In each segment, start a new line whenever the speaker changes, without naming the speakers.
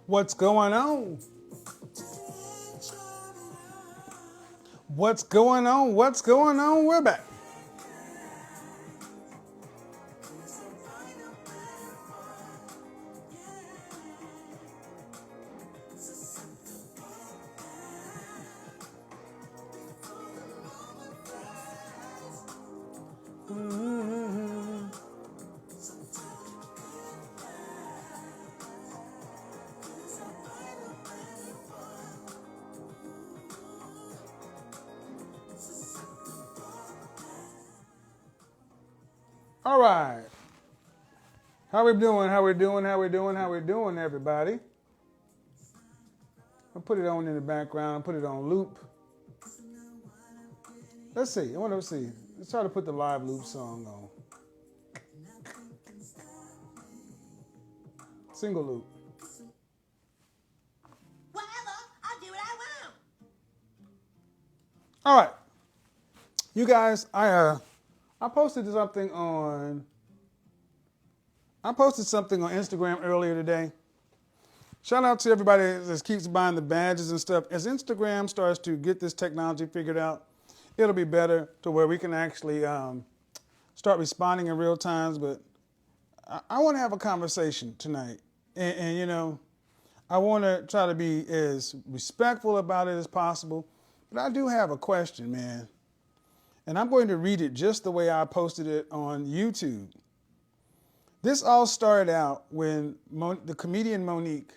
What's going on? What's going on? What's going on? We're back. All right. How we doing? How we doing? How we doing? How we doing, everybody? I'll put it on in the background. Put it on loop. Let's see. I want to see. Let's try to put the live loop song on. Single loop.
Whatever. I'll do what I want.
All right. You guys, I posted something on Instagram earlier today. Shout out to everybody that keeps buying the badges and stuff. As Instagram starts to get this technology figured out, it'll be better to where we can actually start responding in real time. But I want to have a conversation tonight. And you know, I want to try to be as respectful about it as possible. But I do have a question, man. And I'm going to read it just the way I posted it on YouTube. This all started out when the comedian Monique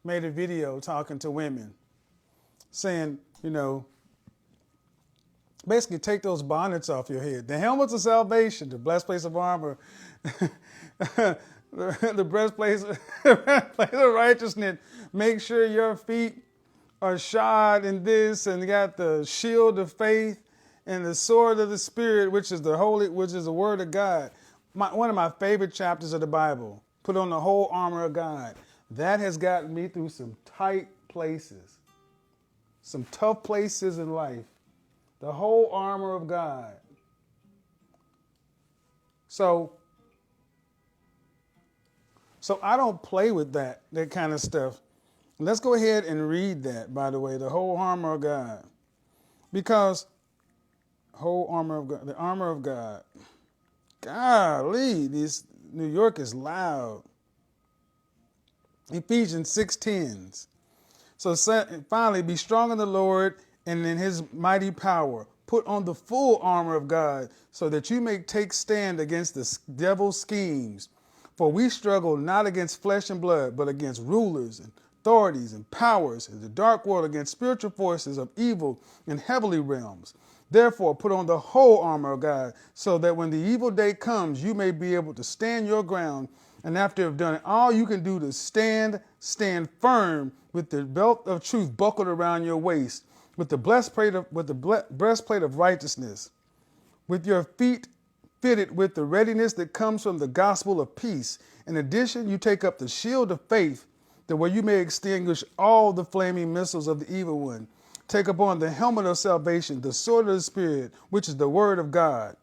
made a video talking to women, saying, you know, basically take those bonnets off your head. The helmets of salvation, the blessed place of armor, the breastplate of righteousness. Make sure your feet are shod in this, and you got the shield of faith and the sword of the Spirit, which is the word of God. One of my favorite chapters of the Bible. Put on the whole armor of God. That has gotten me through some tight places, some tough places in life. The whole armor of God. So I don't play with that kind of stuff. Let's go ahead and read that, by the way, the whole armor of God. Because whole armor of God, the armor of God. Golly, New York is loud. Ephesians 6:10. So finally, be strong in the Lord and in his mighty power. Put on the full armor of God so that you may take stand against the devil's schemes. For we struggle not against flesh and blood, but against rulers and authorities and powers in the dark world, against spiritual forces of evil in heavenly realms. Therefore, put on the whole armor of God, so that when the evil day comes, you may be able to stand your ground. And after you've done all you can do to stand firm with the belt of truth buckled around your waist, with the breastplate of righteousness, with your feet fitted with the readiness that comes from the gospel of peace. In addition, you take up the shield of faith, that where you may extinguish all the flaming missiles of the evil one. Take upon the helmet of salvation, the sword of the Spirit, which is the word of God.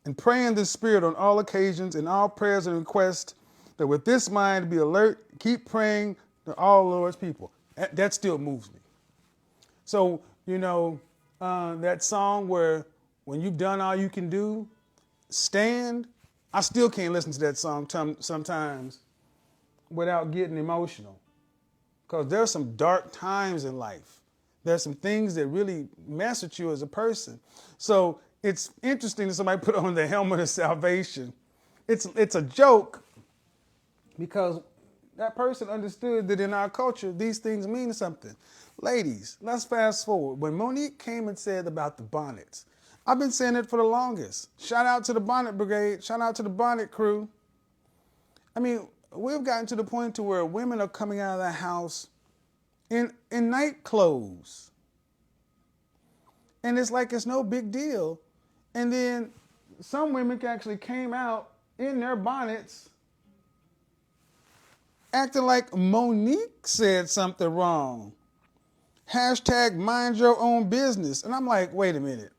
And pray in the Spirit on all occasions, in all prayers and requests, that with this mind be alert, keep praying to all Lord's people. That still moves me. So, you know, that song where when you've done all you can do, stand. I still can't listen to that song sometimes without getting emotional. Because there's some dark times in life. There's some things that really mess with you as a person. So it's interesting that somebody put on the helmet of salvation. It's a joke because that person understood that in our culture, these things mean something. Ladies, let's fast forward. When Monique came and said about the bonnets, I've been saying it for the longest. Shout out to the bonnet brigade. Shout out to the bonnet crew. I mean, we've gotten to the point to where women are coming out of the house in night clothes. And it's like it's no big deal. And then some women actually came out in their bonnets acting like Monique said something wrong. Hashtag mind your own business. And I'm like, wait a minute.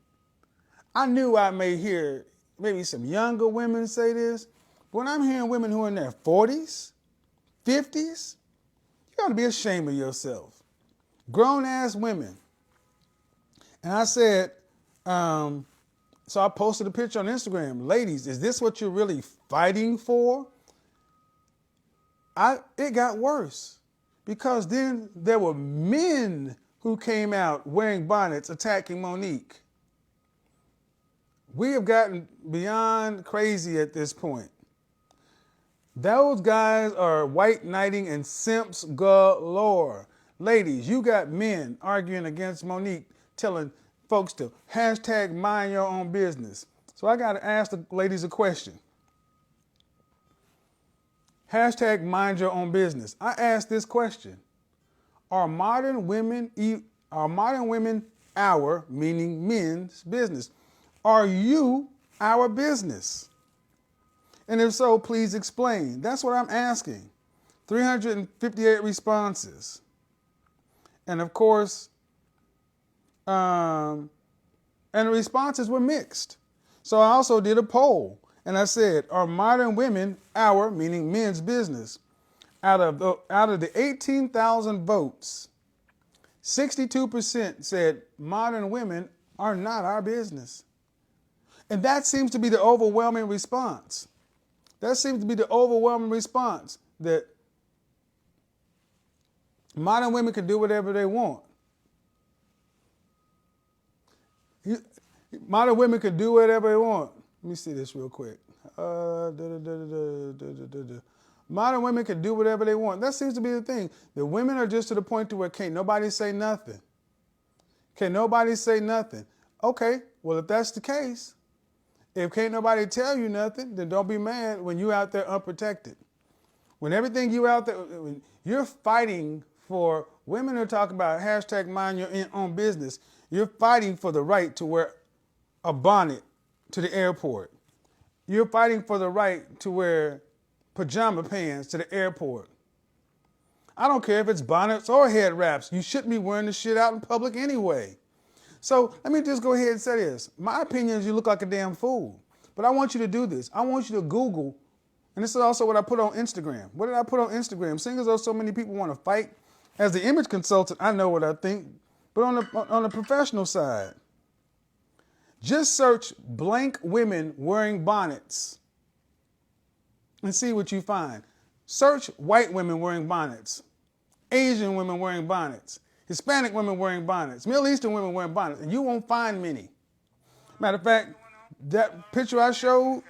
I knew I may hear maybe some younger women say this. But when I'm hearing women who are in their 40s, 50s, You ought to be ashamed of yourself. Grown-ass women. And I said, so I posted a picture on Instagram. Ladies, is this what you're really fighting for? It got worse because then there were men who came out wearing bonnets attacking Monique. We have gotten beyond crazy at this point. Those guys are white knighting and simps galore. Ladies, you got men arguing against Monique, telling folks to hashtag mind your own business. So I got to ask the ladies a question. Hashtag mind your own business. I asked this question. Are modern women our, meaning men's business? Are you our business? And if so, please explain. That's what I'm asking. 358 responses. And of course, and the responses were mixed. So I also did a poll. And I said, are modern women our, meaning men's business? Out of the 18,000 votes, 62% said modern women are not our business. And that seems to be the overwhelming response. That modern women can do whatever they want. Modern women can do whatever they want. Let me see this real quick. Modern women can do whatever they want. That seems to be the thing. The women are just to the point to where can't nobody say nothing. Okay, well, if that's the case, if can't nobody tell you nothing, then don't be mad when you out there unprotected. When everything you out there, when you're fighting for, women are talking about hashtag mind your own business. You're fighting for the right to wear a bonnet to the airport. You're fighting for the right to wear pajama pants to the airport. I don't care if it's bonnets or head wraps. You shouldn't be wearing this shit out in public anyway. So let me just go ahead and say this. My opinion is you look like a damn fool. But I want you to do this. I want you to Google, and this is also what I put on Instagram. What did I put on Instagram? Seeing as though so many people want to fight, as the image consultant, I know what I think. But on the professional side, just search blank women wearing bonnets and see what you find. Search white women wearing bonnets, Asian women wearing bonnets, Hispanic women wearing bonnets, Middle Eastern women wearing bonnets, and you won't find many. Matter of fact, that picture I showed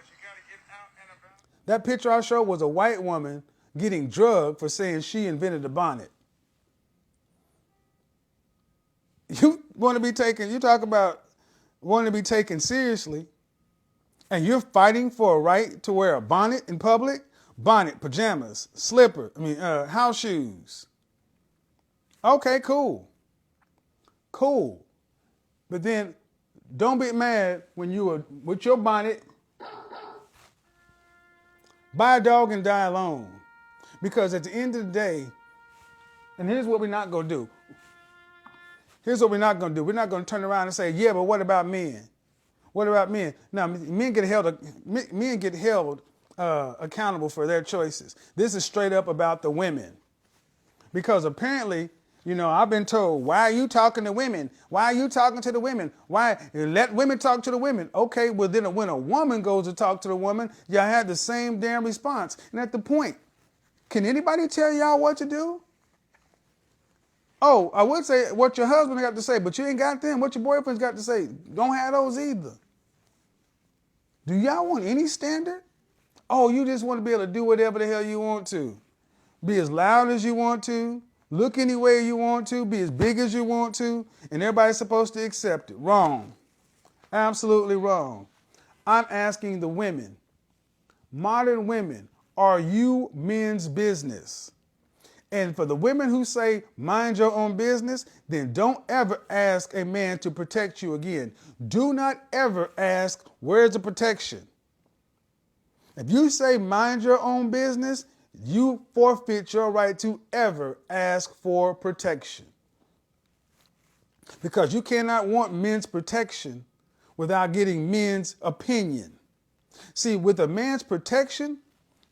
was a white woman getting drugged for saying she invented the bonnet. You talk about wanting to be taken seriously, and you're fighting for a right to wear a bonnet in public? Bonnet, pajamas, house shoes. Okay, cool. But then don't be mad when you are with your bonnet, buy a dog and die alone. Because at the end of the day, and here's what we're not going to do. We're not going to turn around and say, yeah, but what about men? Now, men get held accountable for their choices. This is straight up about the women. Because apparently, I've been told, why are you talking to women? Why are you talking to the women? Why? Let women talk to the women. Okay, well then when a woman goes to talk to the woman, y'all had the same damn response. And at the point, can anybody tell y'all what to do? Oh, I would say what your husband got to say, but you ain't got them. What your boyfriend's got to say. Don't have those either. Do y'all want any standard? Oh, you just want to be able to do whatever the hell you want to. Be as loud as you want to. Look any way you want to. Be as big as you want to. And everybody's supposed to accept it. Wrong. Absolutely wrong. I'm asking the women, modern women, are you men's business? And for the women who say, mind your own business, then don't ever ask a man to protect you again. Do not ever ask, where's the protection? If you say, mind your own business, you forfeit your right to ever ask for protection. Because you cannot want men's protection without getting men's opinion. See, with a man's protection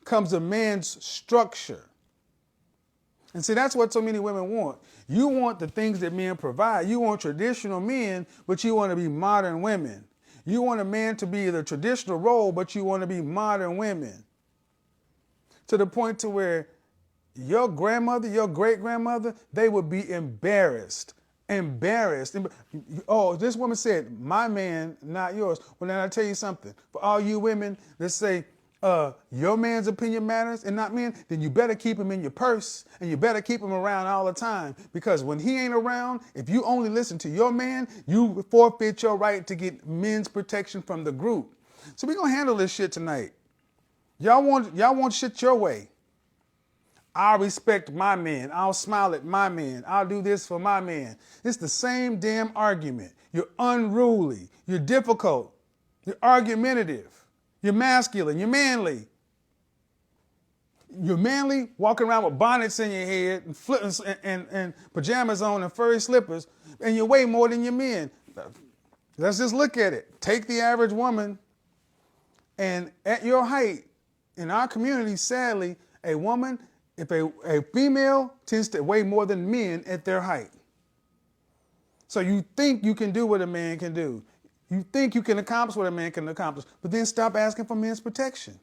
comes a man's structure. And see, that's what so many women want. You want the things that men provide. You want traditional men, but you want to be modern women. You want a man to be the traditional role, but you want to be modern women. To the point to where your grandmother, your great-grandmother, they would be embarrassed. Embarrassed. Oh, this woman said, my man, not yours. Well, then I tell you something. For all you women that say, your man's opinion matters and not men, then you better keep him in your purse and you better keep him around all the time, because when he ain't around, if you only listen to your man, you forfeit your right to get men's protection from the group. So we're going to handle this shit tonight. Y'all want shit your way. I'll respect my man. I'll smile at my man. I'll do this for my man. It's the same damn argument. You're unruly. You're difficult. You're argumentative. You're masculine. You're manly. You're manly, walking around with bonnets in your head and pajamas on and furry slippers, and you weigh more than your men. Let's just look at it. Take the average woman, and at your height, in our community, sadly, a woman, if a female tends to weigh more than men at their height. So you think you can do what a man can do. You think you can accomplish what a man can accomplish, but then stop asking for men's protection.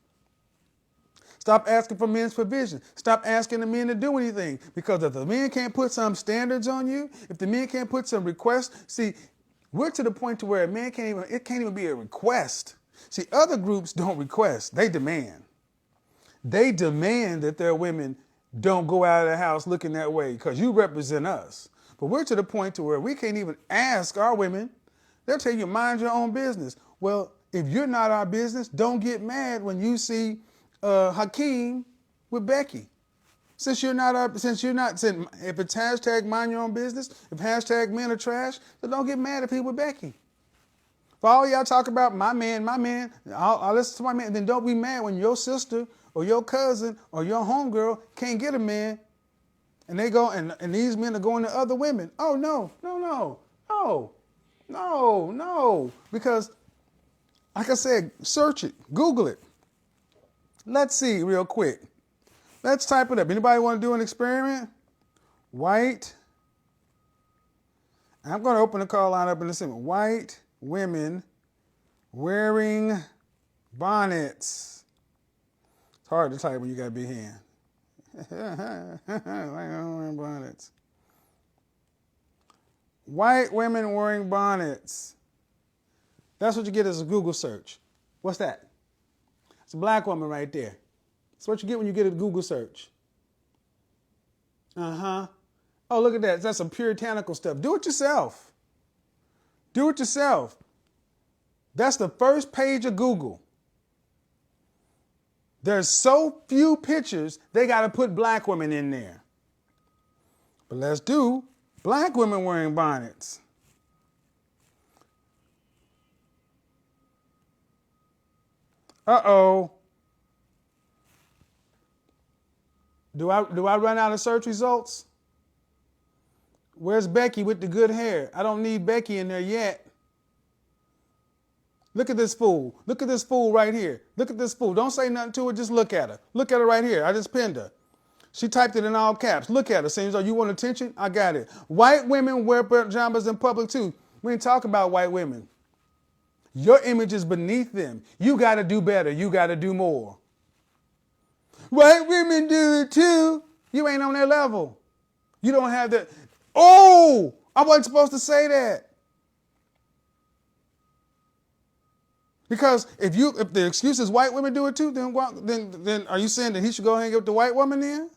Stop asking for men's provision. Stop asking the men to do anything, because if the men can't put some standards on you, if the men can't put some requests, see, we're to the point to where a man it can't even be a request. See, other groups don't request, they demand. They demand that their women don't go out of the house looking that way because you represent us. But we're to the point to where we can't even ask our women. They'll tell you, mind your own business. Well, if you're not our business, don't get mad when you see Hakeem with Becky. If it's hashtag mind your own business, if hashtag men are trash, then don't get mad if he with Becky. For all y'all talk about my man, I'll listen to my man, then don't be mad when your sister or your cousin or your homegirl can't get a man, and they go and these men are going to other women. Oh, no. Because, like I said, search it, Google it. Let's see real quick. Let's type it up. Anybody want to do an experiment? White. I'm going to open the call line up in a second. White women wearing bonnets. It's hard to type when you got a big hand. Wearing bonnets. White women wearing bonnets. That's what you get as a Google search. What's that? It's a black woman right there. That's what you get when you get a Google search. Oh, look at that. That's some puritanical stuff. Do it yourself. Do it yourself. That's the first page of Google. There's so few pictures, they got to put black women in there. But let's do black women wearing bonnets. Uh-oh. Do I run out of search results? Where's Becky with the good hair? I don't need Becky in there yet. Look at this fool. Look at this fool right here. Look at this fool. Don't say nothing to her. Just look at her. Look at her right here. I just pinned her. She typed it in all caps. Look at her. Seems like you want attention? I got it. White women wear pajamas in public too. We ain't talking about white women. Your image is beneath them. You got to do better. You got to do more. White women do it too. You ain't on their level. You don't have that. Oh, I wasn't supposed to say that. Because if the excuse is white women do it too, then are you saying that he should go hang with the white woman then?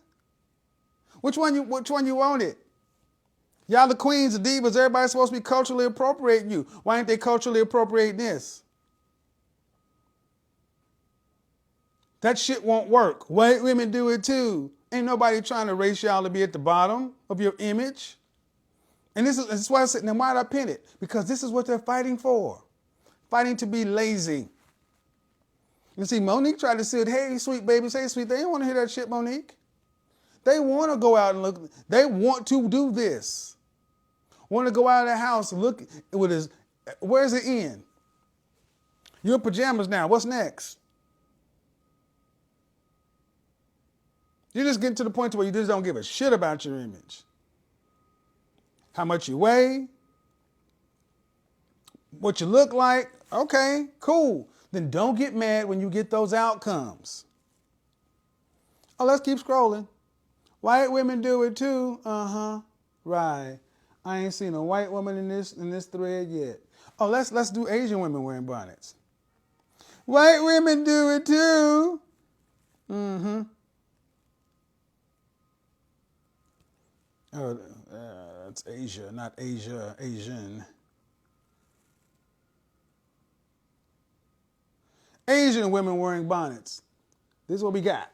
Which one you want it? Y'all the queens, the divas, everybody's supposed to be culturally appropriating you. Why ain't they culturally appropriating this? That shit won't work. White women do it too. Ain't nobody trying to race y'all to be at the bottom of your image. And this is why I said, now why did I pin it? Because this is what they're fighting for. Fighting to be lazy. You see, Monique tried to say, hey, sweet babies, hey, sweet. They don't want to hear that shit, Monique. They want to go out and look. They want to do this. Want to go out of the house and look with his, where's the end? You're in pajamas now. What's next? You just get to the point where you just don't give a shit about your image. How much you weigh, what you look like, okay, cool. Then don't get mad when you get those outcomes. Oh, let's keep scrolling. White women do it too. Uh-huh. Right. I ain't seen a white woman in this thread yet. Oh, let's do Asian women wearing bonnets. White women do it too. Mm-hmm. Oh, that's Asia, not Asia, Asian. Asian women wearing bonnets. This is what we got.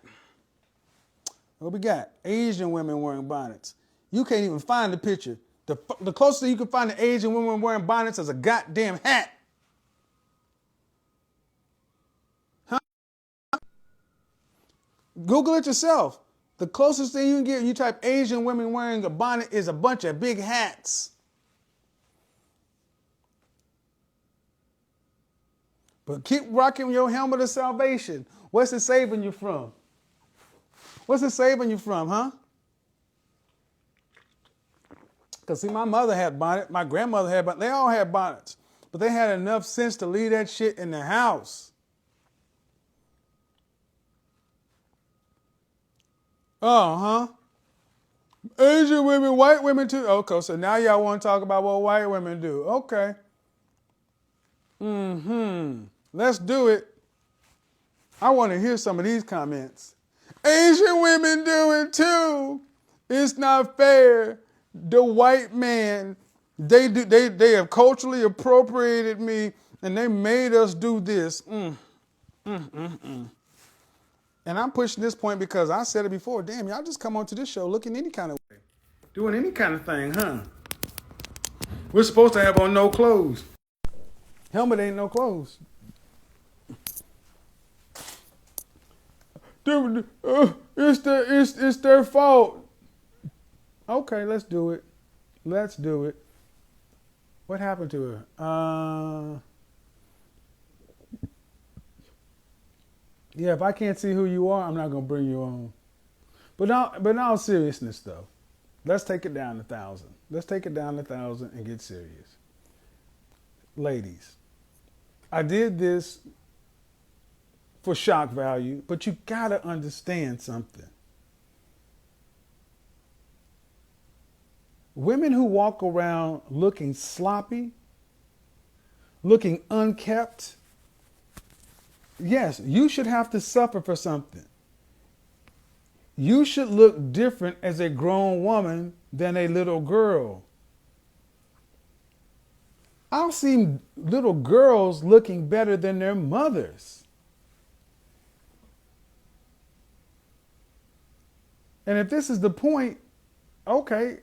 What we got? Asian women wearing bonnets. You can't even find the picture. The closest you can find to Asian women wearing bonnets is a goddamn hat. Huh? Google it yourself. The closest thing you can get, you type Asian women wearing a bonnet, is a bunch of big hats. But keep rocking your helmet of salvation. What's it saving you from? What's it saving you from, huh? Because, see, my mother had bonnet, my grandmother had bonnet, they all had bonnets. But they had enough sense to leave that shit in the house. Oh, huh? Asian women, white women too. Okay, so now y'all want to talk about what white women do. Okay. Let's do it. I want to hear some of these comments. Asian women do it too. It's not fair. The white man, they have culturally appropriated me and they made us do this. And I'm pushing this point because I said it before. Damn, y'all just come onto this show looking any kind of way. Doing any kind of thing, huh? We're supposed to have on no clothes. Helmet ain't no clothes. It's their fault. Okay, let's do it. Let's do it. What happened to her? Yeah, if I can't see who you are, I'm not gonna bring you on. But in all seriousness, though, let's take it down to 1,000. Let's take it down to 1,000 and get serious. Ladies, I did this for shock value, but you gotta understand something. Women who walk around looking sloppy, looking unkept, yes, you should have to suffer for something. You should look different as a grown woman than a little girl. I've seen little girls looking better than their mothers. And if this is the point, okay,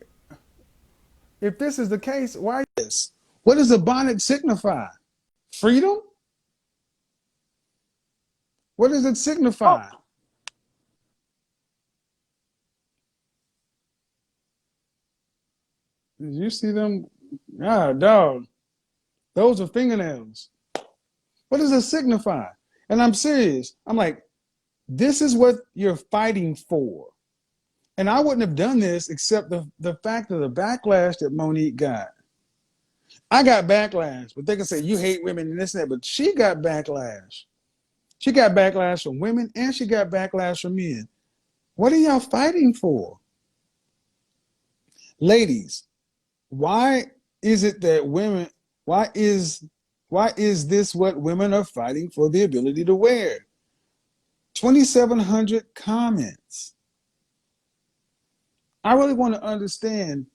if this is the case, why this? What does the bonnet signify? Freedom? What does it signify? Did you see them? Ah, dog. Those are fingernails. What does it signify? And I'm serious. I'm like, this is what you're fighting for. And I wouldn't have done this except the fact of the backlash that Monique got. I got backlash, but they can say you hate women and this and that, but she got backlash. She got backlash from women and she got backlash from men. What are y'all fighting for? Ladies, why is it that women, why is this what women are fighting for the ability to wear? 2,700 comments. I really want to understand,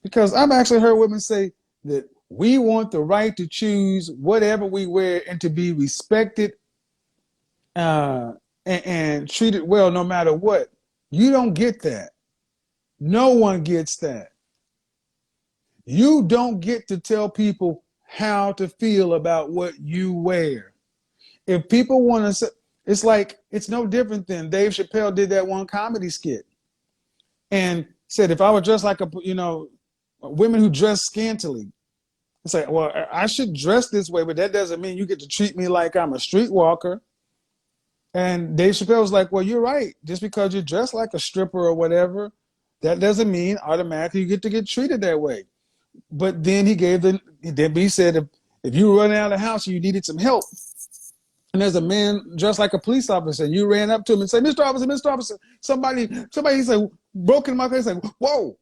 because I've actually heard women say that we want the right to choose whatever we wear and to be respected and treated well no matter what. You don't get that. No one gets that. You don't get to tell people how to feel about what you wear. If people want to say, it's like, it's no different than Dave Chappelle did that one comedy skit and said, if I were dressed like women who dress scantily, it's like, well, I should dress this way, but that doesn't mean you get to treat me like I'm a streetwalker. And Dave Chappelle was like, well, you're right. Just because you're dressed like a stripper or whatever, that doesn't mean automatically you get to get treated that way. But then he said, if you were running out of the house and you needed some help, and there's a man dressed like a police officer, and you ran up to him and said, Mr. Officer, somebody, he said, broke in my face, like, whoa,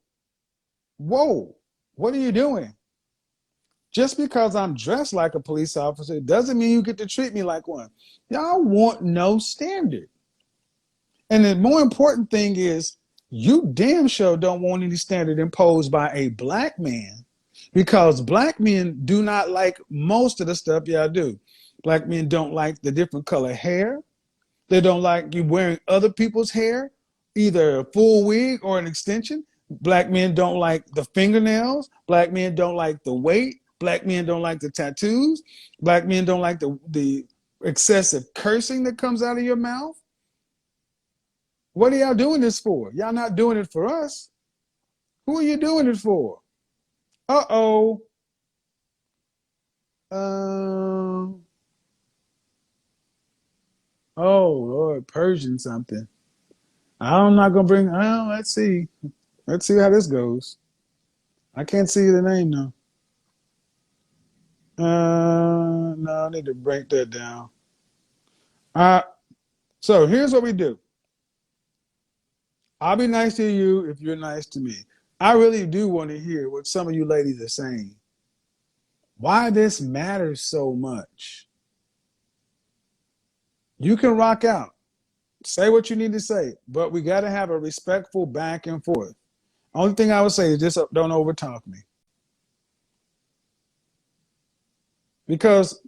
what are you doing? Just because I'm dressed like a police officer doesn't mean you get to treat me like one. Y'all want no standard. And the more important thing is, you damn sure don't want any standard imposed by a black man, because black men do not like most of the stuff y'all do. Black men don't like the different color hair. They don't like you wearing other people's hair, either a full wig or an extension. Black men don't like the fingernails. Black men don't like the weight. Black men don't like the tattoos. Black men don't like the excessive cursing that comes out of your mouth. What are y'all doing this for? Y'all not doing it for us. Who are you doing it for? Uh-oh. Oh, Lord, Persian something. I'm not going to bring, let's see. Let's see how this goes. I can't see the name now. No, I need to break that down. So here's what we do. I'll be nice to you if you're nice to me. I really do want to hear what some of you ladies are saying. Why this matters so much. You can rock out. Say what you need to say, but we got to have a respectful back and forth. Only thing I would say is just don't overtalk me. Because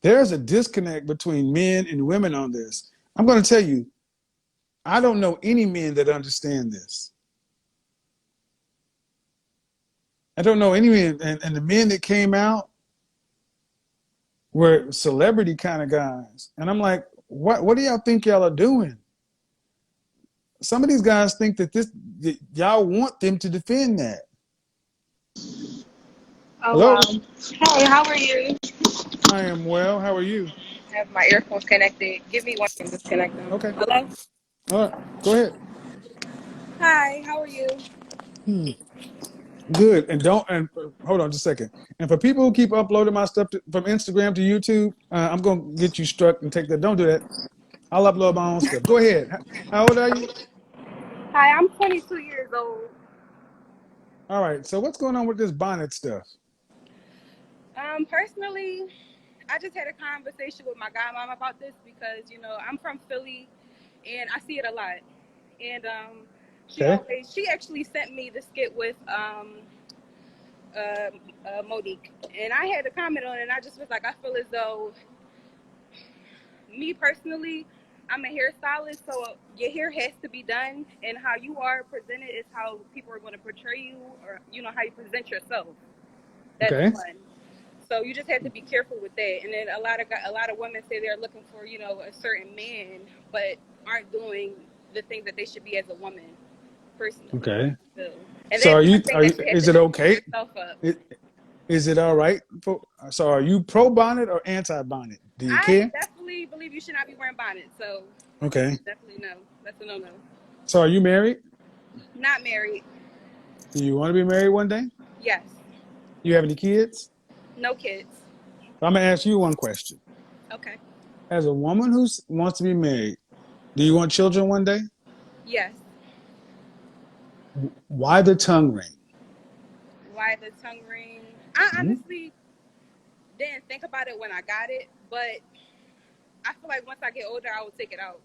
there's a disconnect between men and women on this. I'm going to tell you, I don't know any men that understand this. I don't know any men, and the men that came out were celebrity kind of guys. And I'm like, what do y'all think y'all are doing? Some of these guys think that y'all want them to defend that.
Oh,
Hello?
wow. Hey, how are you?
I am well. How are you?
I have my earphones connected. Give me one second to disconnect them.
Okay.
Hello?
All right. Go ahead.
Hi, how are you?
Good. And hold on just a second. And for people who keep uploading my stuff from Instagram to YouTube, I'm going to get you struck and take that. Don't do that. I'll upload my own stuff. Go ahead. How old are you?
Hi, I'm 22 years old.
All right. So what's going on with this bonnet stuff?
Personally, I just had a conversation with my godmom about this because, I'm from Philly and I see it a lot. And
Okay.
she actually sent me the skit with Monique. And I had a comment on it and I just was like, I feel as though me personally, I'm a hairstylist, so your hair has to be done, and how you are presented is how people are going to portray you, or how you present yourself. That's
Okay.
one. So you just have to be careful with that. And then a lot of women say they're looking for a certain man, but aren't doing the things that they should be as a woman, personally.
Okay.
So, and
So
that's one thing that you have
is
to
it
clean
okay?
yourself up.
Is it all right? So are you pro bonnet or anti bonnet? Do you
I
care?
definitely believe you should not be wearing bonnets. So
Okay.
definitely no. That's a no-no.
So are you married?
Not married.
Do you want to be married one day?
Yes.
You have any kids?
No kids.
I'm going to ask you one question.
Okay.
As a woman who wants to be married, do you want children one day?
Yes.
Why the tongue ring?
Why the tongue ring? I
Hmm?
honestly didn't think about it when I got it, but I feel like once I get older, I will take it out.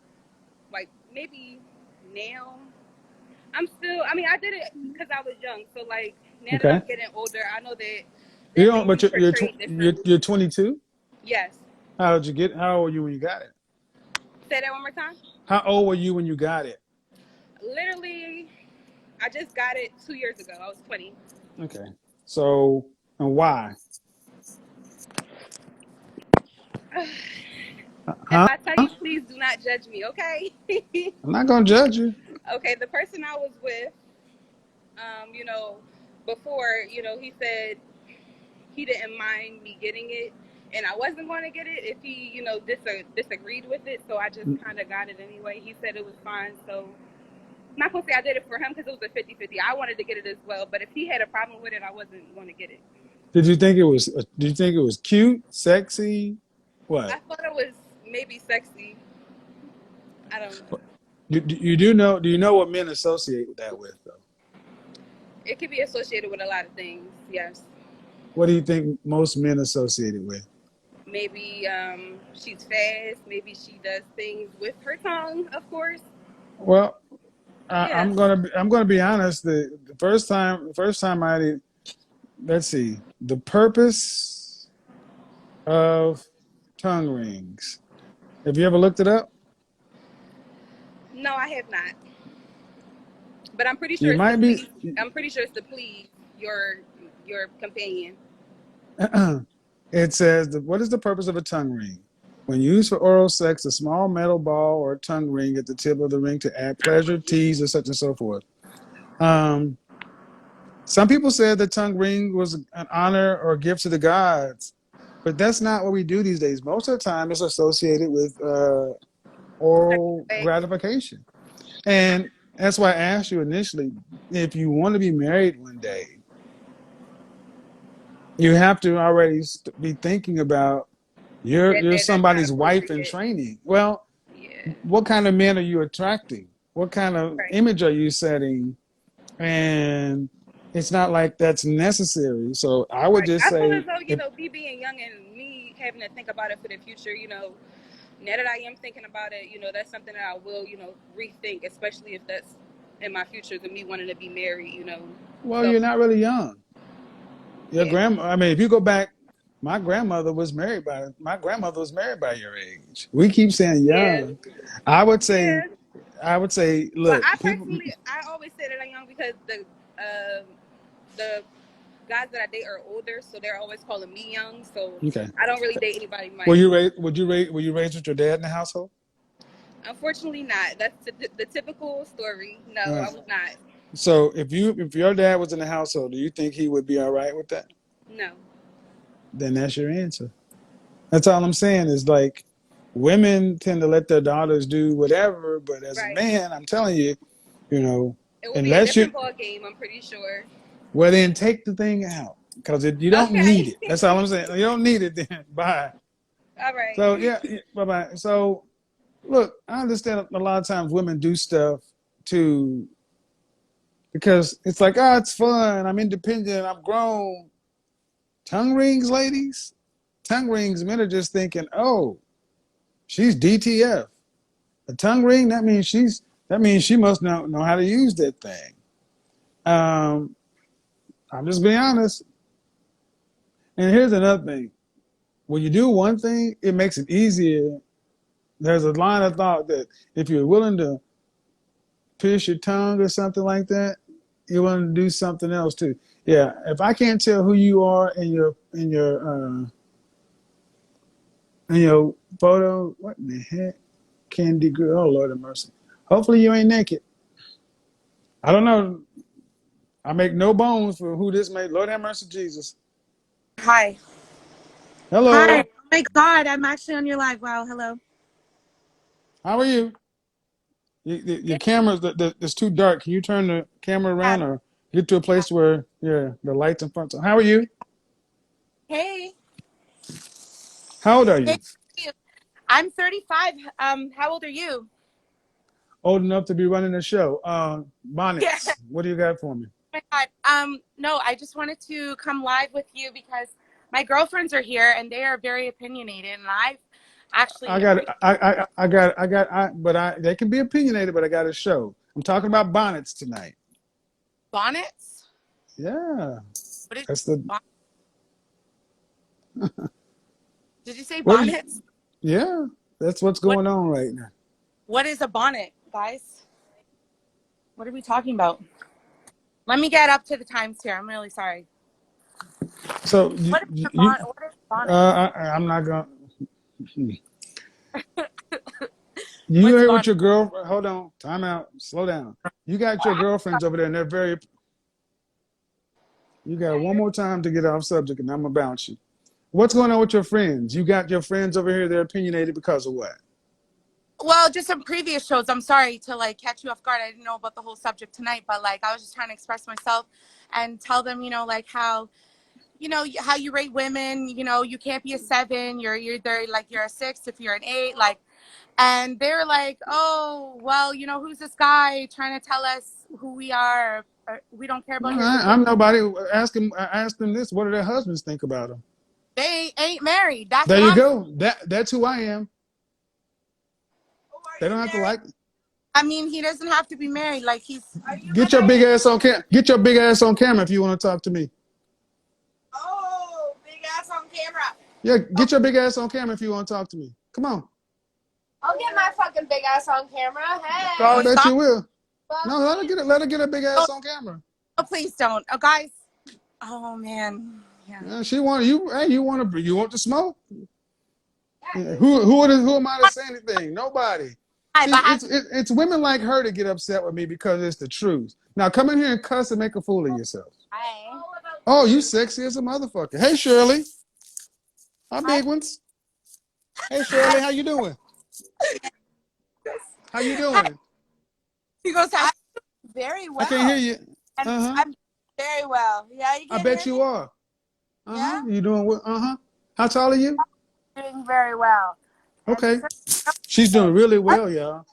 Like maybe now. I did it because I was young. So like now that
Okay.
I'm getting older, I know that
You
that
don't,
may
but
be portrayed differently.
you're 22.
Yes.
How old were you when you got it?
Say that one more time.
How old were you when you got it?
Literally, I just got it 2 years ago. I was 20.
Okay. So, and why?
If
Huh?
I tell you, please do not judge me, okay?
I'm not going to judge you.
Okay, the person I was with, you know, before, he said he didn't mind me getting it. and I wasn't going to get it if he, you know, disagreed with it. So I just kind of got it anyway. He said it was fine. So I'm not going to say I did it for him because it was a 50-50. I wanted to get it as well. But if he had a problem with it, I wasn't going to get it.
Did you think it was? Did you think it was cute, sexy? What?
I thought it was maybe sexy. I don't know.
You do know? Do you know what men associate that with, though?
It could be associated with a lot of things, yes.
What do you think most men associate it with?
Maybe she's fast. Maybe she does things with her tongue, of course.
Well,
Yeah.
I'm gonna be honest. The first time let's see, the purpose of tongue rings. Have you ever looked it up?
No, I have not. But I'm pretty sure
You
it's to
might be.
please. I'm pretty sure it's to please your companion.
It says, what is the purpose of a tongue ring? When used for oral sex, a small metal ball or tongue ring at the tip of the ring to add pleasure, tease, or such and so forth. Some people said the tongue ring was an honor or gift to the gods, but that's not what we do these days. Most of the time, it's associated with oral gratification. And that's why I asked you initially, if you want to be married one day, you have to already be thinking about you're
That's not
somebody's wife in
appropriate.
training. Well,
Yeah.
what kind of men are you attracting? What kind of
Right.
image are you setting? And it's not like that's necessary. So I would
Right.
just
I feel as
say,
though, you know, me being young and me having to think about it for the future, you know, now that I am thinking about it, you know, that's something that I will, you know, rethink, especially if that's in my future to me wanting to be married, you know.
well,
So
you're not really young. Your
yeah.
grandma, I mean, if you go back, my grandmother was married by your age. We keep saying
Yeah.
young. I would say,
Yeah. Well,
look,
I
people,
personally, I always say that I'm young because the guys that I date are older, so they're always calling me young. So
okay.
I don't really date anybody my age.
Were you raised with your dad in the household?
Unfortunately, not. That's the typical story. No, I was not.
So if your dad was in the household, do you think he would be all right with that?
No.
Then that's your answer. That's all I'm saying is like women tend to let their daughters do whatever, but as a
Right.
man, I'm telling you, you know,
It will be a
unless you,
different ball game. I'm pretty sure.
well, then take the thing out because you don't need
Okay.
it. That's all I'm saying. You don't need it then. Bye.
All right.
So yeah, bye bye. So look, I understand a lot of times women do stuff to because it's like, oh, it's fun. I'm independent. I'm grown. Tongue rings, ladies. Tongue rings. Men are just thinking, oh, she's DTF. A tongue ring. That means she must know how to use that thing. I'm just being honest. And here's another thing. When you do one thing, it makes it easier. There's a line of thought that if you're willing to pierce your tongue or something like that, you're willing to do something else too. Yeah, if I can't tell who you are in your photo, what in the heck? Candy girl, oh Lord have mercy. Hopefully you ain't naked. I don't know. I make no bones for who this may. Lord have mercy, Jesus.
Hi. Hi.
Hello.
Oh my God, I'm actually on your live. Wow. Hello.
How are you? Your
Good.
camera's it's too dark. Can you turn the camera
Yeah.
around or get to a place where the lights in front? How are you?
Hey.
How old are
Hey.
you?
I'm 35. How old are you?
Old enough to be running a show.
Yeah.
Bonnets. What do you got for me?
Oh my God. No, I just wanted to come live with you because my girlfriends are here and they are very opinionated, and I've
I
actually
got they can be opinionated, but I got a show. I'm talking about bonnets tonight.
bonnets.
Yeah,
What is
that's the
bonnet? Did you say
what? Is,
bonnets?
yeah, that's what's
What
going on right now.
What is a bonnet, guys? What are we talking about? Let me get up to the times here. I'm really sorry.
So
What is a bonnet? What is a bonnet?
I'm not gonna. You
What's
here with
bonnet?
your girlfriend? Hold on, time out, slow down. You got your girlfriends over there, and they're very. You got one more time to get off subject, and I'm gonna bounce you. What's going on with your friends? You got your friends over here, they're opinionated because of what?
Well, just in previous shows, I'm sorry to like catch you off guard. I didn't know about the whole subject tonight, but like I was just trying to express myself and tell them, like how, how you rate women. You can't be a 7. You're either like you're a 6 if you're an 8. Like, and they're like, oh, well, who's this guy trying to tell us who we are? Or we don't care about
No,
your
I'm nobody. I asked them this. What do their husbands think about them?
They ain't married. That's
There
what
you
I'm.
go. That's who I am.
Are
They
you
don't have to
married?
like.
I mean, he doesn't have to be married. Like he's. Are you
Get your
married?
big ass on cam. Get your big ass on camera if you want to talk to me.
Oh, big ass on camera.
Yeah, get your big ass on camera if you want to talk to me. Come on.
I'll get my fucking big ass on camera. Hey.
I
Bro,
bet
stop.
you will.
Fuck
No, let her
you.
get it. Let her get a big
Oh,
ass on camera.
please don't. Oh, guys. Oh man. Yeah.
Yeah, she want you. Hey, you want to? You want to smoke? Yeah, who am I to say anything? Nobody.
Hi,
See,
but have
it's women like her that get upset with me because it's the truth. Now come in here and cuss and make a fool of yourself.
hi.
Oh, you sexy as a motherfucker. Hey Shirley. Hi
Hi.
big ones. Hey Shirley, how you doing? How you
Hi.
doing?
He goes, I'm very well.
I can't hear you. Uh-huh.
I'm very well. Yeah, you
I
can
bet
hear
you
me?
are.
Yeah,
Uh-huh. You doing what? Uh-huh. How tall are you?
doing very well. And
Okay.
so,
She's doing really well, y'all.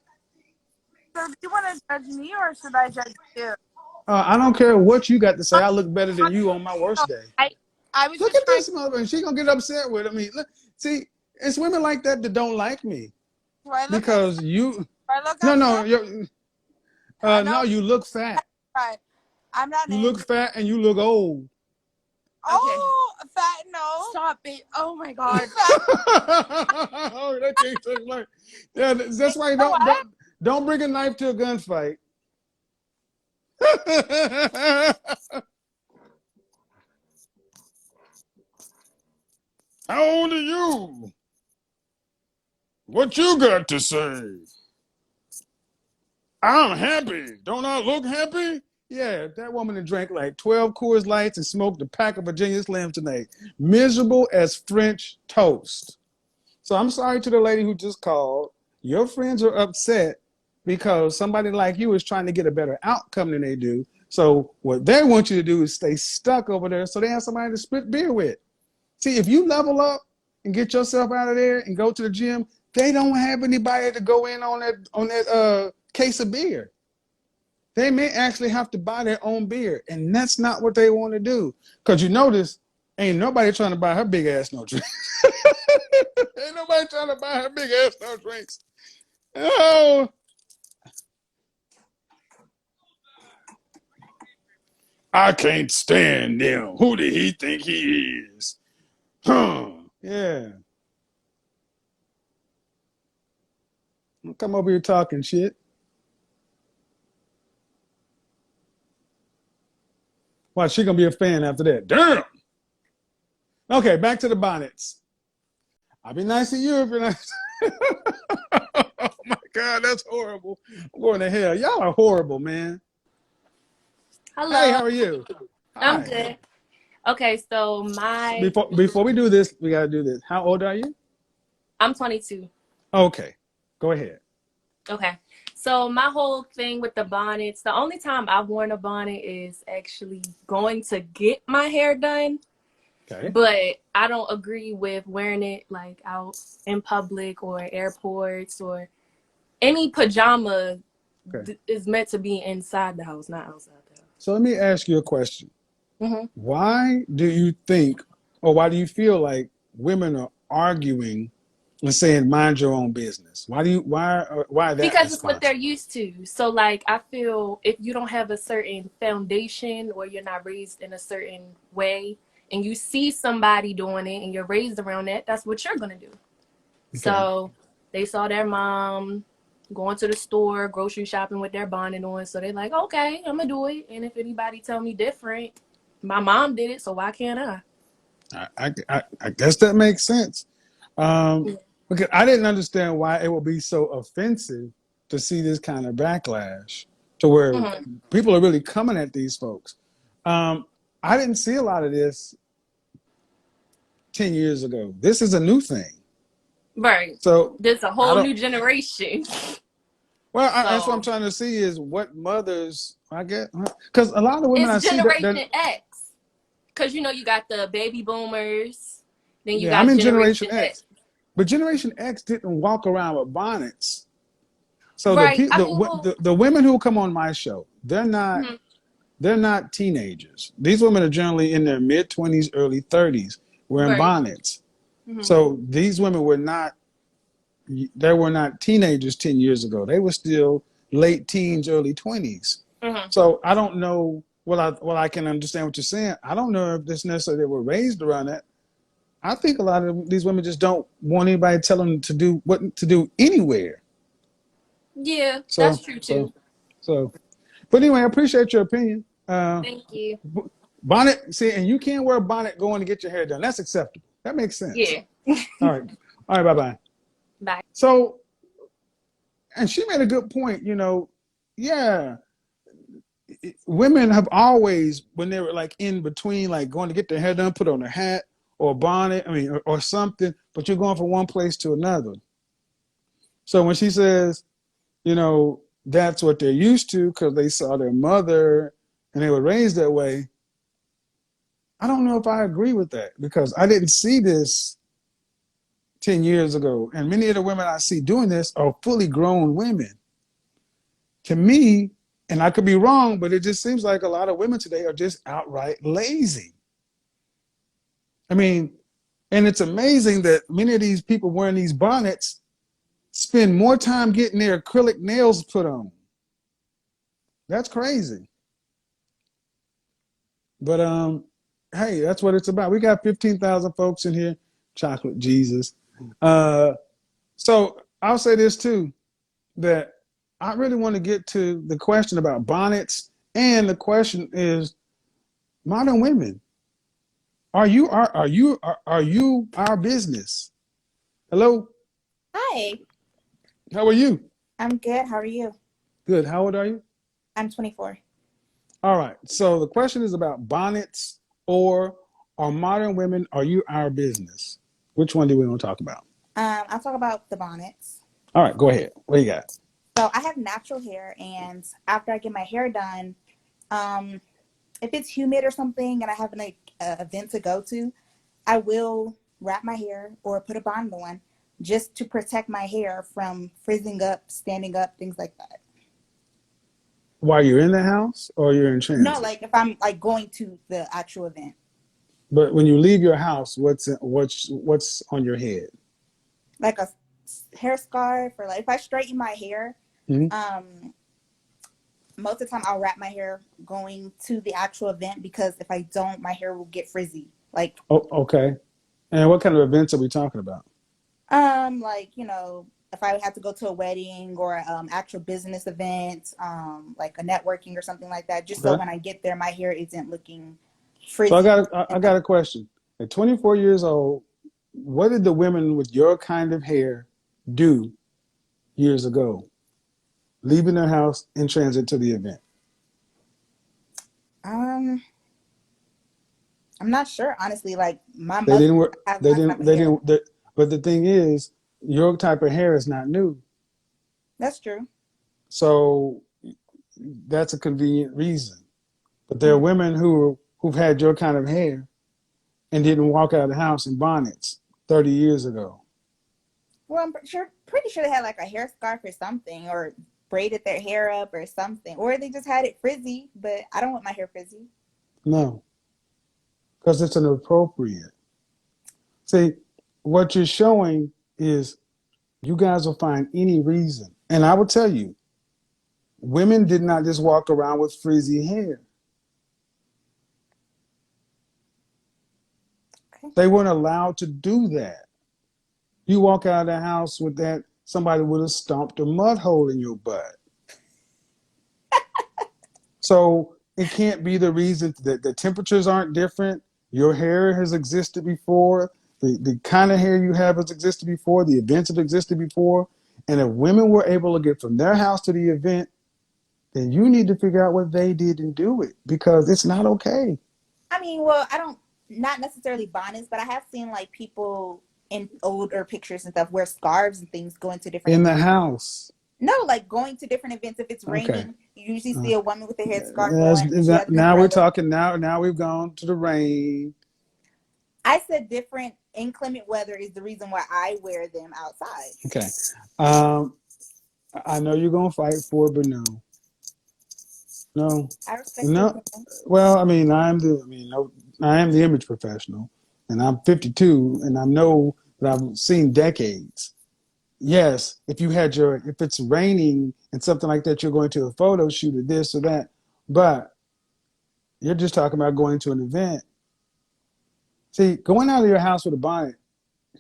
so do you want to judge me or should I judge you?
I don't care what you got to say. I look better than you on my
No,
worst day.
I was
Look
just
at
trying.
this mother. She gonna get upset with me. Look, see, it's women like that that don't like me
Do I look upset?
because you.
Do I look
No,
upset?
no,
No,
you look fat.
right. I'm not
You look
angry.
fat and you look old.
Oh, fat no. Stop it. Oh my God.
Oh, that can't touch like. Yeah, that's why you
You know what?
don't bring a knife to a gunfight. How old are you? What you got to say? I'm happy. Don't I look happy? Yeah, that woman that drank like 12 Coors Lights and smoked a pack of Virginia Slims tonight. Miserable as French toast. So I'm sorry to the lady who just called. Your friends are upset because somebody like you is trying to get a better outcome than they do. So what they want you to do is stay stuck over there so they have somebody to split beer with. See, if you level up and get yourself out of there and go to the gym, they don't have anybody to go in on that case of beer. They may actually have to buy their own beer, and that's not what they want to do. Because you notice, ain't nobody trying to buy her big ass no drinks. Ain't nobody trying to buy her big ass no drinks. Oh, I can't stand them. Who did he think he is? Huh? Yeah. Don't come over here talking shit. Watch, she gonna be a fan after that. Damn. Okay, back to the bonnets. I'll be nice to you if you're nice. Oh my God, that's horrible. I'm going to hell. Y'all are horrible, man. Hey,
Hello,
how are you?
I'm
Hi.
good. Okay, so
Before we do this, we gotta do this. How old are you?
I'm 22.
Okay, go ahead.
Okay, so my whole thing with the bonnets, the only time I've worn a bonnet is actually going to get my hair done,
Okay.
but I don't agree with wearing it like out in public or airports or any pajama
Okay.
is meant to be inside the house, not outside the
So let me ask you a question.
house.
Why do you think, or why do you feel like women are arguing and saying mind your own business? Why that
Because it's what
response?
they're used to. So, like, I feel if you don't have a certain foundation or you're not raised in a certain way and you see somebody doing it and you're raised around that, that's what you're going to do.
Okay.
So, they saw their mom going to the store, grocery shopping with their bonnet on. So, they're like, okay, I'm going to do it. And if anybody tell me different, my mom did it, so why can't I?
I guess that makes sense. Because I didn't understand why it would be so offensive to see this kind of backlash to where
Mm-hmm.
people are really coming at these folks. I didn't see a lot of this 10 years ago. This is a new thing.
Right.
So
There's a
I
whole
don't.
new generation.
Well, that's what I'm
So
trying to see is what mothers I get, because a lot of women
it's
I see that
Generation X. Because you got the baby boomers, then you
yeah, I'm
got
in Generation
Generation X.
X, but Generation X didn't walk around with bonnets. So
Right. I mean, well,
the women who come on my show,
mhm,
they're not teenagers. These women are generally in their mid 20s, early 30s, wearing
right.
bonnets.
Hmm.
So these women were not teenagers 10 years ago. They were still late teens, early 20s.
Hmm.
So I don't know. Well, I can understand what you're saying. I don't know if this necessarily they were raised around that. I think a lot of these women just don't want anybody to tell them to do what to do anywhere.
Yeah, that's
So,
true
so,
too.
so. But anyway, I appreciate your opinion.
Thank you.
Bonnet, see, and you can wear a bonnet going to get your hair done. That's acceptable. That makes sense.
Yeah.
All right. All right. Bye bye.
Bye.
So, and she made a good point. Yeah, women have always, when they were like in between, like going to get their hair done, put on a hat or a bonnet, or something, but you're going from one place to another. So when she says, that's what they're used to because they saw their mother and they were raised that way, I don't know if I agree with that because I didn't see this 10 years ago. And many of the women I see doing this are fully grown women. To me, and I could be wrong, but it just seems like a lot of women today are just outright lazy. I mean, and it's amazing that many of these people wearing these bonnets spend more time getting their acrylic nails put on. That's crazy. But hey, that's what it's about. We got 15,000 folks in here. Chocolate Jesus. So I'll say this too, that I really want to get to the question about bonnets, and the question is, modern women, are you our business? Hello,
Hi,
how are you?
I'm good. How are you?
Good. How old are you?
I'm 24.
All right. So the question is about bonnets, or are modern women, are you our business? Which one do we want to talk about?
I'll talk about the bonnets.
All right, go ahead. What do you got?
So I have natural hair, and after I get my hair done, um, if it's humid or something and I have an event to go to, I will wrap my hair or put a bonnet on just to protect my hair from frizzing up, standing up, things like that.
While you're in the house or you're in
No,
transit?
like if I'm like going to the actual event,
But when you leave your house, what's on your head?
like a hair scarf, or like if I straighten my hair,
Hmm.
um, most of the time I'll wrap my hair going to the actual event, because if I don't, my hair will get frizzy. Like,
Oh, okay. And what kind of events are we talking about?
like, if I have to go to a wedding or actual business event, like a networking or something like that, just so
Okay.
when I get there, my hair isn't looking
So I
frizzy.
got I got a question. At 24 years old, what did the women with your kind of hair do years ago, leaving their house in transit to the event?
Um, I'm not sure, honestly. Like my
They
mother
didn't work.
has
They
my type
didn't.
of
They
hair.
didn't. But the thing is, your type of hair is not new.
That's true.
So that's a convenient reason. But there are
Mm.
women who've had your kind of hair and didn't walk out of the house in bonnets 30 years ago.
Well, I'm pretty sure they had like a hair scarf or something, or braided their hair up or something, or they just had it frizzy. But I don't want my hair frizzy.
No, because it's inappropriate. See, what you're showing is you guys will find any reason. And I will tell you, women did not just walk around with frizzy hair.
Okay.
They weren't allowed to do that. You walk out of the house with that, somebody would have stomped a mud hole in your butt. So it can't be the reason that the temperatures aren't different. Your hair has existed before. The kind of hair you have has existed before. The events have existed before. And if women were able to get from their house to the event, then you need to figure out what they did and do it, because it's not okay.
I mean, well, I don't. not necessarily bonnets, but I have seen like people in older pictures and stuff wear scarves and things going to different
In the
events.
house.
No, like going to different events. If it's
Okay.
raining, you usually see a woman with a headscarf
Yes,
on. She has an
now we're
umbrella.
talking. Now we've gone to the rain.
I said different inclement weather is the reason why I wear them outside.
Okay. I know you're gonna fight for it, but no, no,
I respect your
no.
opinion.
Well, I mean, no, I am the image professional, and I'm 52, and I know that I've seen decades. Yes, if it's raining and something like that, you're going to a photo shoot or this or that, but you're just talking about going to an event. See, going out of your house with a bonnet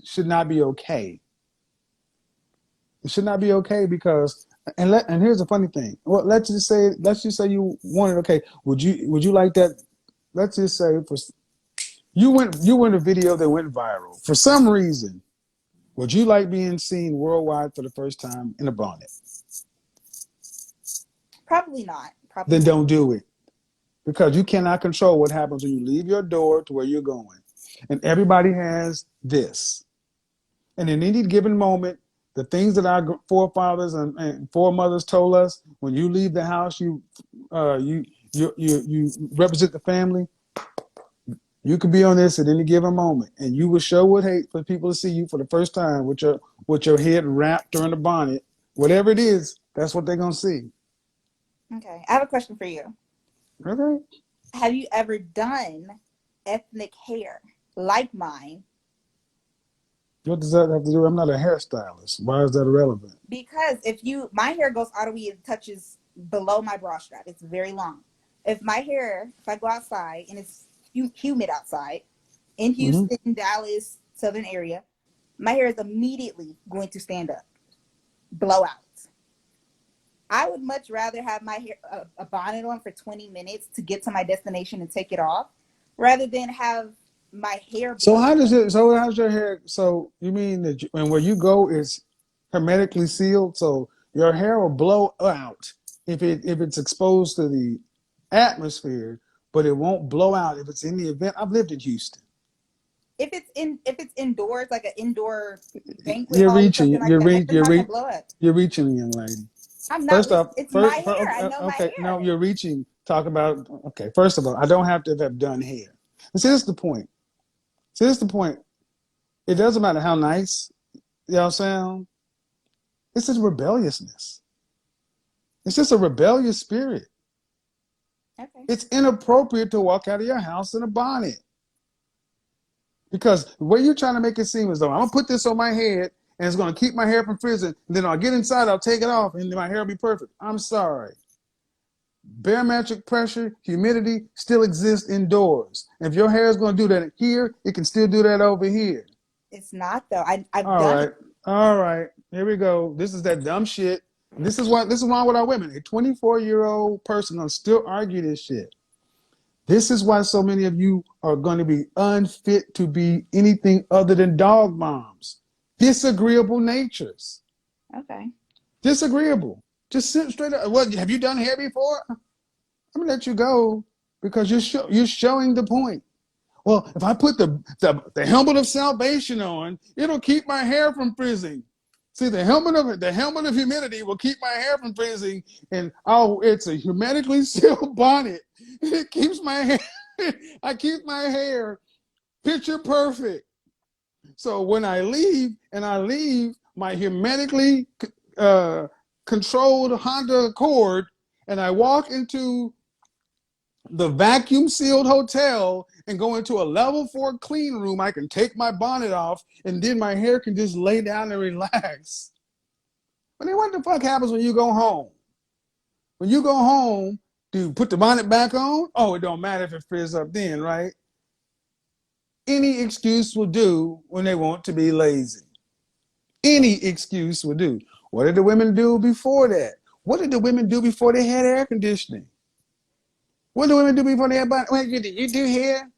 should not be okay. It should not be okay because and here's the funny thing. Well, let's just say you wanted, okay. Would you like that? Let's just say you went a video that went viral for some reason. Would you like being seen worldwide for the first time in a bonnet?
Probably not. Probably
Then
not.
don't do it because you cannot control what happens when you leave your door to where you're going. And everybody has this. And in any given moment, the things that our forefathers and foremothers told us: when you leave the house, you represent the family. You could be on this at any given moment, and you would sure would hate for people to see you for the first time with your head wrapped or in a bonnet, whatever it is. That's what they're gonna see.
Okay. I have a question for you.
Okay.
Have you ever done ethnic hair like mine?
What does that have to do? I'm not a hairstylist. Why is that irrelevant?
Because my hair goes all the way, it touches below my bra strap. It's very long. If I go outside and it's humid outside in
Mm-hmm.
Houston, Dallas, southern area, my hair is immediately going to stand up, blow out. I would much rather have my hair a bonnet on for 20 minutes to get to my destination and take it off, rather than have my hair
So
blow.
how's your hair? So you mean that and where you go is hermetically sealed, so your hair will blow out if it's exposed to the atmosphere, but it won't blow out if it's in the event. I've lived in Houston.
If it's indoors, like an indoor banquet
You're
hall or
reaching.
something like that, my hair's not gonna blow up.
You're reaching, young lady.
I'm not.
First off,
It's my hair. I
okay,
know my
okay, no,
hair.
you're reaching. Talk about okay. First of all, I don't have to have done hair. And see, this is the point. See, this is the point. It doesn't matter how nice y'all sound. It's just rebelliousness. It's just a rebellious spirit.
Okay.
It's inappropriate to walk out of your house in a bonnet. Because the way you're trying to make it seem as though I'm going to put this on my head and it's going to keep my hair from frizzing. And then I'll get inside, I'll take it off, and then my hair will be perfect. I'm sorry. Barometric pressure, humidity still exists indoors. If your hair is going to do that here, it can still do that over here.
It's not though. I've
All
done
right.
it.
All right. Here we go. This is that dumb shit. This is why with our women, a 24-year-old person gonna still argue this shit. This is why so many of you are going to be unfit to be anything other than dog moms. Disagreeable natures.
Okay.
Disagreeable. Just sit straight up. What have you done hair before? I'm gonna let you go because you're showing the point. Well, if I put the helmet of salvation on, it'll keep my hair from frizzing. See, the helmet of humidity will keep my hair from freezing, and it's a hermetically sealed bonnet. It keeps my hair. I keep my hair picture perfect. So when I leave my hermetically controlled Honda Accord, and I walk into the vacuum sealed hotel and go into a level 4 clean room, I can take my bonnet off and then my hair can just lay down and relax. But then what the fuck happens when you go home? When you go home, do you put the bonnet back on? Oh, it don't matter if it frizz up then, right? Any excuse will do when they want to be lazy. Any excuse will do. What did the women do before that? What did the women do before they had air conditioning? What do women do before they had bonnet? Wait, you do hair?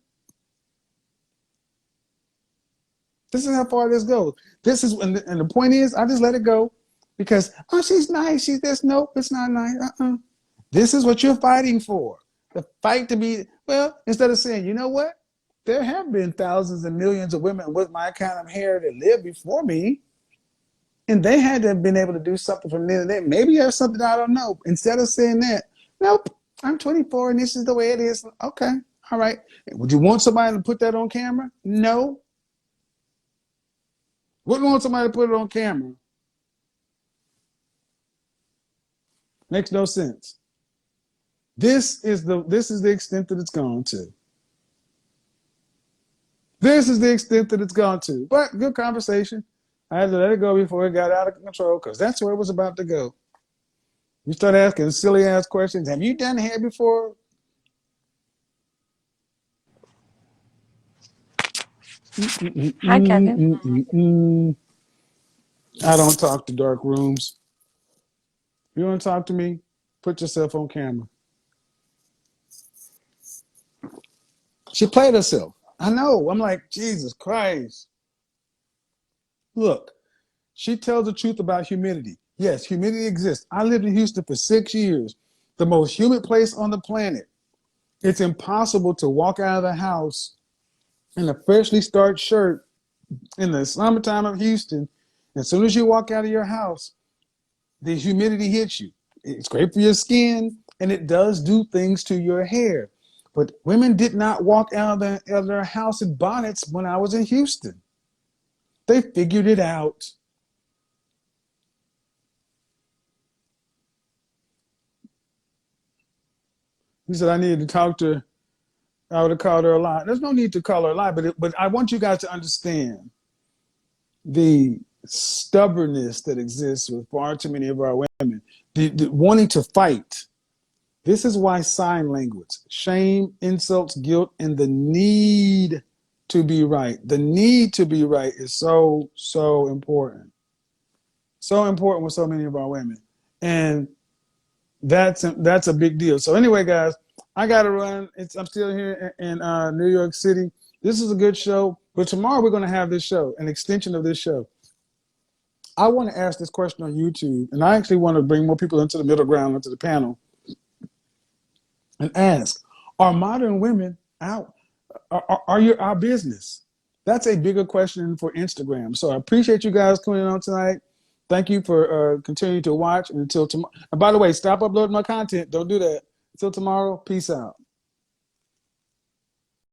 This is how far this goes. This is, and the point is, I just let it go because, oh, she's nice. She's this. Nope, it's not nice. This is what you're fighting for. The fight to be, well, instead of saying, you know what? There have been thousands and millions of women with my kind of hair that lived before me. And they had to have been able to do something from then and then. Maybe there's something I don't know. Instead of saying that, nope, I'm 24 and this is the way it is. Okay, all right. Would you want somebody to put that on camera? No. Wouldn't want somebody to put it on camera. Makes no sense. This is the extent that it's gone to. This is the extent that it's gone to. But good conversation. I had to let it go before it got out of control because that's where it was about to go. You start asking silly ass questions. Have you done hair before?
Hi, Kevin.
I don't talk to dark rooms. You want to talk to me? Put yourself on camera. She played herself. I know. I'm like, Jesus Christ. Look, she tells the truth about humidity. Yes, humidity exists. I lived in Houston for 6 years, the most humid place on the planet. It's impossible to walk out of the house in a freshly starched shirt in the summertime of Houston. As soon as you walk out of your house, the humidity hits you. It's great for your skin, and it does do things to your hair. But women did not walk out of their house in bonnets when I was in Houston. They figured it out. He said I needed to talk to her. I would have called her a lie. There's no need to call her a lie, but I want you guys to understand the stubbornness that exists with far too many of our women, the wanting to fight. This is why sign language, shame, insults, guilt, and the need to be right. The need to be right is so, so important. So important with so many of our women. And that's a big deal. So anyway, guys, I got to run. I'm still here in New York City. This is a good show. But tomorrow we're going to have this show, an extension of this show. I want to ask this question on YouTube, and I actually want to bring more people into the middle ground, into the panel, and ask, are modern women out? Are you our business? That's a bigger question for Instagram. So I appreciate you guys coming on tonight. Thank you for continuing to watch. And until tomorrow. And by the way, stop uploading my content. Don't do that. Until tomorrow, peace out.